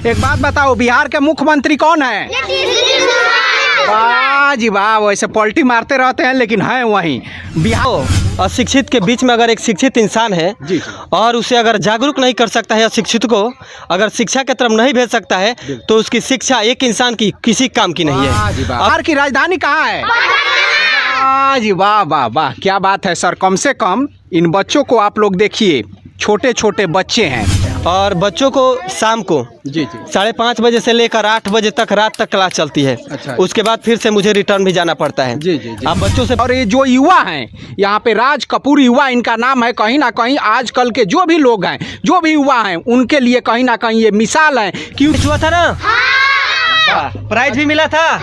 एक बात बताओ, बिहार के मुख्यमंत्री कौन है? वाह जी वाह, वैसे पलटी मारते रहते हैं लेकिन हैं वहीं बिहार। अशिक्षित के बीच में अगर एक शिक्षित इंसान है जी और उसे अगर जागरूक नहीं कर सकता है, अशिक्षित को अगर शिक्षा की तरफ नहीं भेज सकता है, तो उसकी शिक्षा एक इंसान की किसी काम की नहीं है। बिहार की राजधानी कहाँ है? वाह जी वाह वाह वाह, क्या बात है सर। कम से कम इन बच्चों को आप लोग देखिए, छोटे छोटे बच्चे हैं और बच्चों को शाम को जी 5:30 बजे से लेकर 8 बजे तक रात तक क्लास चलती है। अच्छा। उसके बाद फिर से मुझे रिटर्न भी जाना पड़ता है। जी आप बच्चों से। और ये जो युवा हैं यहाँ पे, राज कपूर युवा इनका नाम है, कहीं ना कहीं आजकल के जो भी लोग हैं, जो भी युवा हैं, उनके लिए कहीं ना कहीं ये मिसाल है। क्यों हुआ था ना? प्राइज भी मिला था।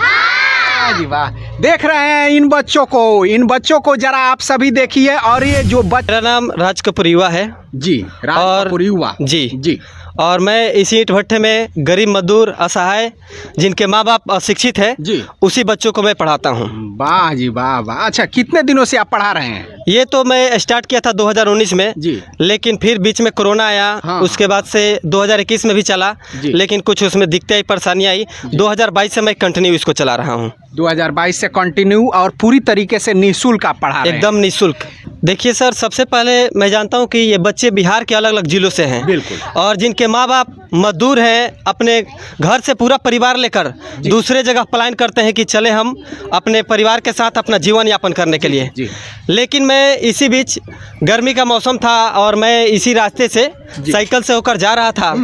जी वाह, देख रहे हैं इन बच्चों को जरा आप सभी देखिए। और ये जो मेरा नाम राज कपूर युवा है जी, राज कपूर युवा जी, और मैं इसी ईंट भट्टे में गरीब मजदूर असहाय जिनके माँ बाप अशिक्षित हैं जी, उसी बच्चों को मैं पढ़ाता हूँ। वाह जी वाह वाह। अच्छा, कितने दिनों से आप पढ़ा रहे हैं? ये तो मैं स्टार्ट किया था 2019 में जी, लेकिन फिर बीच में कोरोना आया। हाँ, उसके बाद से 2021 में भी चला, लेकिन कुछ उसमें दिक्कतें आई, परेशानियाँ आई। 2022 से मैं कंटिन्यू इसको चला रहा हूँ। 2022 से कंटिन्यू और पूरी तरीके से निःशुल्क आप पढ़ा रहे हैं? एकदम निःशुल्क। देखिए सर, सबसे पहले मैं जानता हूँ कि ये बच्चे बिहार के अलग अलग जिलों से हैं। बिल्कुल। और जिनके माँ बाप मजदूर हैं, अपने घर से पूरा परिवार लेकर दूसरे जगह पलायन करते हैं कि चले हम अपने परिवार के साथ अपना जीवन यापन करने के लिए। जी। लेकिन मैं इसी बीच, गर्मी का मौसम था और मैं इसी रास्ते से साइकिल से होकर जा रहा था,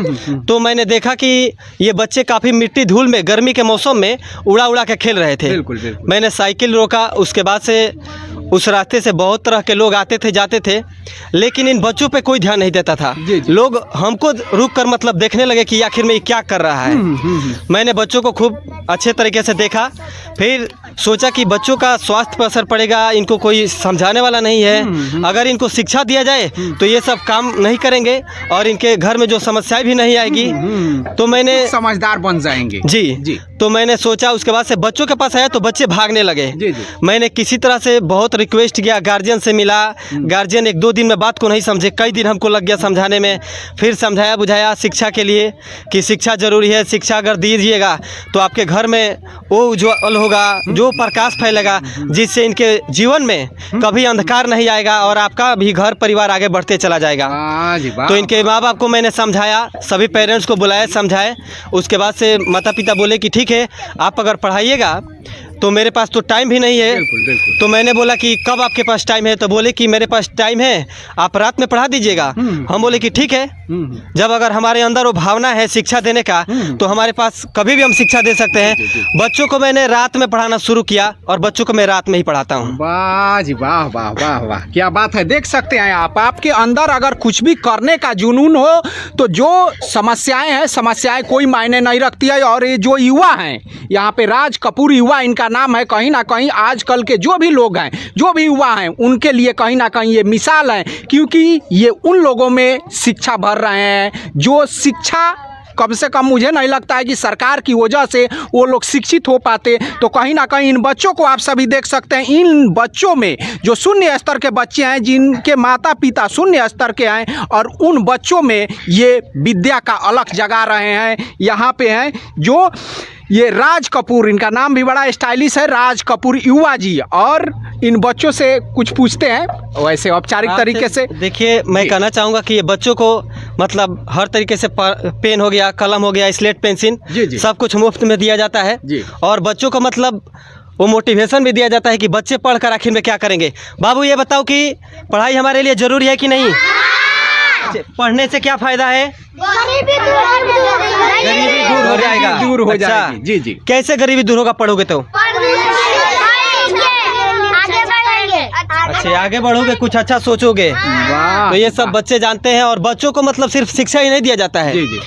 तो मैंने देखा कि ये बच्चे काफ़ी मिट्टी धूल में गर्मी के मौसम में उड़ा उड़ा के खेल रहे थे। बिल्कुल बिल्कुल। मैंने साइकिल रोका। उसके बाद से उस रास्ते से बहुत तरह के लोग आते थे जाते थे, लेकिन इन बच्चों पे कोई ध्यान नहीं देता था। लोग हमको रुक कर मतलब देखने लगे कि आखिर में ये क्या कर रहा है। मैंने बच्चों को खूब अच्छे तरीके से देखा, फिर सोचा कि बच्चों का स्वास्थ्य पर असर पड़ेगा, इनको कोई समझाने वाला नहीं है। अगर इनको शिक्षा दिया जाए तो ये सब काम नहीं करेंगे और इनके घर में जो समस्याएं भी नहीं आएगी, तो मैंने समझदार बन जाएंगे। जी। तो मैंने सोचा, उसके बाद से बच्चों के पास आया तो बच्चे भागने लगे। मैंने किसी तरह से बहुत रिक्वेस्ट किया, गार्जियन से मिला। गार्जियन 1-2 दिन में बात को नहीं समझे, कई दिन हमको लग गया समझाने में। फिर समझाया बुझाया शिक्षा के लिए कि शिक्षा जरूरी है, शिक्षा अगर दीजिएगा तो आपके घर में वो उज्ज्वल होगा, जो प्रकाश फैलेगा, जिससे इनके जीवन में कभी अंधकार नहीं आएगा और आपका भी घर परिवार आगे बढ़ते चला जाएगा। तो इनके माँ बाप को मैंने समझाया, सभी पेरेंट्स को बुलाया, समझाए। उसके बाद से माता पिता बोले कि ठीक है, आप अगर पढ़ाइएगा तो मेरे पास तो टाइम भी नहीं है। बिल्कुल। तो मैंने बोला कि कब आपके पास टाइम है? तो बोले कि मेरे पास टाइम है, आप रात में पढ़ा दीजिएगा। हम बोले कि ठीक है। जब अगर हमारे अंदर वो भावना है शिक्षा देने का, तो हमारे पास कभी भी हम शिक्षा दे सकते हैं। बच्चों को मैंने रात में पढ़ाना शुरू किया और बच्चों को मैं रात में ही पढ़ाता हूँ। वाह जी वाह वाह वाह वाह, क्या बात है। देख सकते हैं आप, आपके अंदर अगर कुछ भी करने का जुनून हो तो जो समस्याएं हैं, समस्याएं कोई मायने नहीं रखती है। और ये जो युवा हैं यहाँ पे, राज कपूर युवा इनका नाम है, कहीं ना कहीं आजकल के जो भी लोग हैं, जो भी युवा हैं, उनके लिए कहीं ना कहीं ये मिसाल है। क्योंकि ये उन लोगों में शिक्षा भर रहे हैं जो शिक्षा, कम से कम मुझे नहीं लगता है कि सरकार की वजह से वो लोग शिक्षित हो पाते। तो कहीं ना कहीं इन बच्चों को आप सभी देख सकते हैं। इन बच्चों में जो शून्य स्तर के बच्चे हैं, जिनके माता पिता शून्य स्तर के हैं, और उन बच्चों में ये विद्या का अलख जगा रहे हैं। यहाँ पे हैं जो ये राज कपूर, इनका नाम भी बड़ा स्टाइलिश है, राज कपूर युवा जी। और इन बच्चों से कुछ पूछते हैं वैसे औपचारिक तरीके से। देखिए, मैं कहना चाहूँगा कि ये बच्चों को मतलब हर तरीके से पेन हो गया, कलम हो गया, स्लेट पेंसिल, सब कुछ मुफ्त में दिया जाता है। और बच्चों को मतलब वो मोटिवेशन भी दिया जाता है कि बच्चे पढ़कर आखिर में क्या करेंगे। बाबू ये बताओ कि पढ़ाई हमारे लिए ज़रूरी है कि नहीं? पढ़ने से क्या फ़ायदा है? गरीबी दूर हो जाएगा। दूर हो जाएगी। जी। कैसे गरीबी दूर होगा पढ़ोगे तो? अच्छा, आगे बढ़ोगे, कुछ अच्छा सोचोगे। तो ये सब बच्चे जानते हैं। और बच्चों को मतलब सिर्फ शिक्षा ही नहीं दिया जाता है। जी।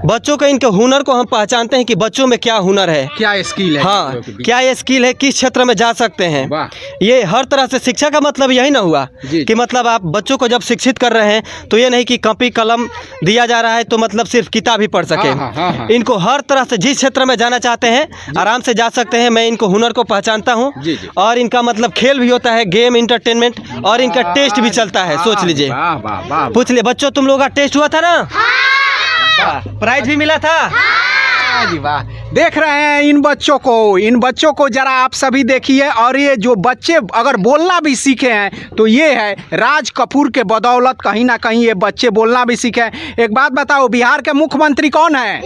बच्चों के इनके हुनर को हम पहचानते हैं कि बच्चों में क्या हुनर है, क्या स्किल है। हाँ, क्या ये स्किल है, किस क्षेत्र में जा सकते हैं। ये हर तरह से शिक्षा का मतलब यही ना हुआ कि मतलब आप बच्चों को जब शिक्षित कर रहे हैं तो ये नहीं कि कॉपी कलम दिया जा रहा है तो मतलब सिर्फ किताब ही पढ़ सके। इनको हर तरह से जिस क्षेत्र में जाना चाहते हैं आराम से जा सकते हैं। मैं इनको हुनर को पहचानता हूँ। और इनका मतलब खेल भी होता है, गेम, इंटरटेनमेंट, और इनका टेस्ट भी चलता है। सोच लीजिए, पूछ लिए बच्चों, तुम लोगों का टेस्ट हुआ था ना? प्राइज भी मिला था। वाह जी वाह। देख रहे हैं इन बच्चों को जरा आप सभी देखिए। और ये जो बच्चे अगर बोलना भी सीखे हैं तो ये है राज कपूर के बदौलत, कहीं ना कहीं ये बच्चे बोलना भी सीखे हैं। एक बात बताओ, बिहार के मुख्यमंत्री कौन है?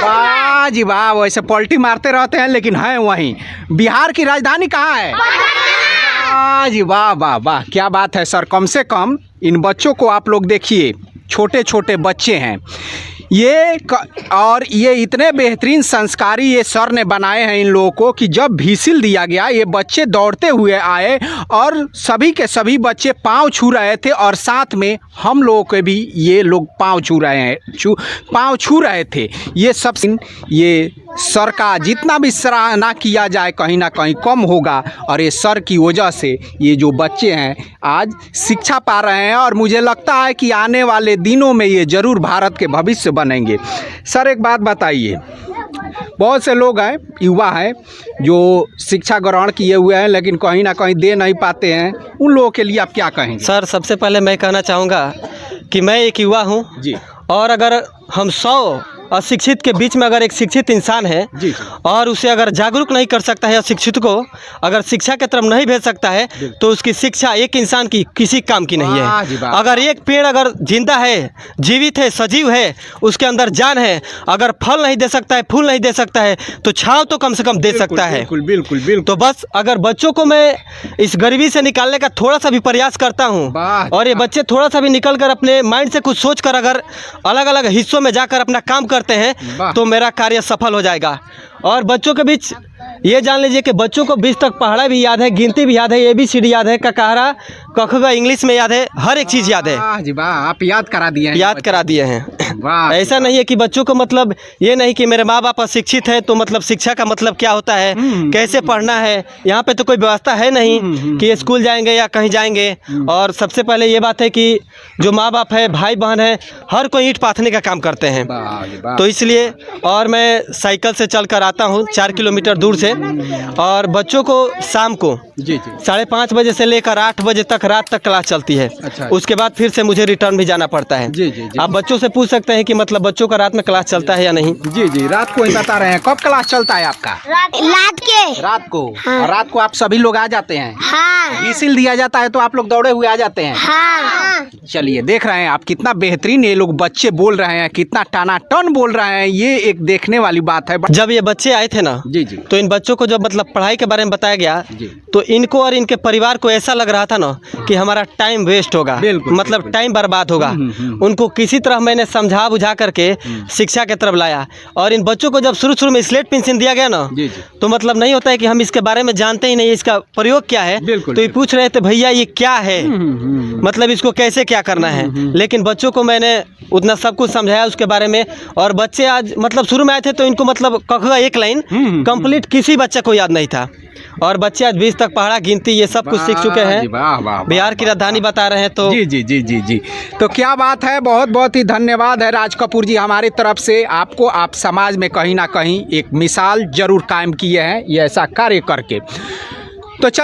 वाह जी वाह। वैसे पलटी मारते रहते हैं लेकिन हैं वहीं। बिहार की राजधानी कहाँ है? वाह जी वाह वाह वाह, क्या बात है सर। कम से कम इन बच्चों को आप लोग देखिए, छोटे छोटे बच्चे हैं और ये इतने बेहतरीन संस्कारी ये सर ने बनाए हैं इन लोगों को कि जब व्हिसिल दिया गया ये बच्चे दौड़ते हुए आए और सभी के सभी बच्चे पाँव छू रहे थे और साथ में हम लोगों के भी ये लोग पाँव छू रहे थे। ये सब ये सर का जितना भी सराहना किया जाए कहीं ना कहीं कम होगा। और ये सर की वजह से ये जो बच्चे हैं आज शिक्षा पा रहे हैं और मुझे लगता है कि आने वाले दिनों में ये ज़रूर भारत के भविष्य बनेंगे। सर एक बात बताइए, बहुत से लोग हैं, युवा हैं जो शिक्षा ग्रहण किए हुए हैं लेकिन कहीं ना कहीं दे नहीं पाते हैं, उन लोगों के लिए आप क्या कहेंगे? सर सबसे पहले मैं कहना चाहूँगा कि मैं एक युवा हूँ जी, और अगर हम 100 अशिक्षित के बीच में अगर एक शिक्षित इंसान है जी, और उसे अगर जागरूक नहीं कर सकता है, अशिक्षित को अगर शिक्षा के तरफ नहीं भेज सकता है तो उसकी शिक्षा एक इंसान की किसी काम की नहीं है। अगर एक पेड़ अगर जिंदा है, जीवित है, सजीव है, उसके अंदर जान है, अगर फल नहीं दे सकता है, फूल नहीं दे सकता है तो छांव तो कम से कम दे सकता है। बिल्कुल बिल्कुल बिल्कुल। तो बस अगर बच्चों को मैं इस गरीबी से निकालने का थोड़ा सा भी प्रयास करता हूँ और ये बच्चे थोड़ा सा भी निकल कर अपने माइंड से कुछ सोच कर अगर अलग अलग हिस्सों में जाकर अपना काम करते हैं तो मेरा कार्य सफल हो जाएगा। और बच्चों के बीच ये जान लीजिए कि बच्चों को 20 तक पढ़ा भी याद है, गिनती भी याद है, ABCD याद है, ककारा कखगा इंग्लिश में याद है, हर एक चीज़ याद है। वाह जी वाह, आप याद करा दिए हैं। याद करा दिए हैं। वाह, ऐसा नहीं है कि बच्चों को मतलब ये नहीं कि मेरे माँ बाप अशिक्षित हैं तो मतलब शिक्षा का मतलब क्या होता है, कैसे पढ़ना है, यहाँ पे तो कोई व्यवस्था है नहीं कि स्कूल जाएंगे या कहीं जाएंगे। और सबसे पहले ये बात है कि जो माँ बाप है, भाई बहन है, हर कोई ईंट पाथने का काम करते हैं। तो इसलिए और मैं साइकिल से चल कर आता हूँ 4 किलोमीटर दूर से, और बच्चों को शाम को 5:30 बजे से लेकर 8 बजे तक रात तक क्लास चलती है। अच्छा। उसके बाद फिर से मुझे रिटर्न भी जाना पड़ता है। आप बच्चों से पूछ सकते हैं कि मतलब बच्चों का रात में क्लास चलता है या नहीं। जी, रात को ही बता रहे हैं। कब क्लास चलता है आपका? रात को। हाँ। और रात को आप सभी लोग आ जाते हैं? हाँ। व्हिसिल दिया जाता है तो आप लोग दौड़े हुए आ जाते हैं? हाँ। चलिए, देख रहे हैं आप कितना बेहतरीन ये लोग बच्चे बोल रहे हैं, कितना टनाटन बोल रहे हैं। ये एक देखने वाली बात है। जब ये बच्चे आए थे ना जी, तो इन बच्चों को जब मतलब पढ़ाई के बारे में बताया गया तो इनको और इनके परिवार को ऐसा लग रहा था ना कि हमारा टाइम वेस्ट होगा, मतलब टाइम बर्बाद होगा। उनको किसी तरह मैंने समझा बुझा करके शिक्षा के तरफ लाया। और इन बच्चों को जब शुरू में स्लेट पेंसिल दिया गया ना तो मतलब नहीं होता है कि हम इसके बारे में जानते ही नहीं, इसका प्रयोग क्या है। तो ये पूछ रहे थे भैया ये क्या है, मतलब इसको कैसे क्या करना है। लेकिन बच्चों को मैंने उतना सब कुछ समझाया उसके बारे में। और बच्चे आज मतलब शुरू में आए थे तो इनको मतलब कखगा एक लाइन कंप्लीट किसी बच्चे को याद नहीं था, और बच्चे आज 20 तक पढ़ा, गिनती ये सब कुछ सीख चुके हैं। बिहार की राजधानी बता रहे हैं तो जी। तो क्या बात है, बहुत बहुत ही धन्यवाद है राज कपूर जी हमारी तरफ से आपको। आप समाज में कहीं ना कहीं एक मिसाल जरूर कायम किए हैं ये ऐसा कार्य करके। तो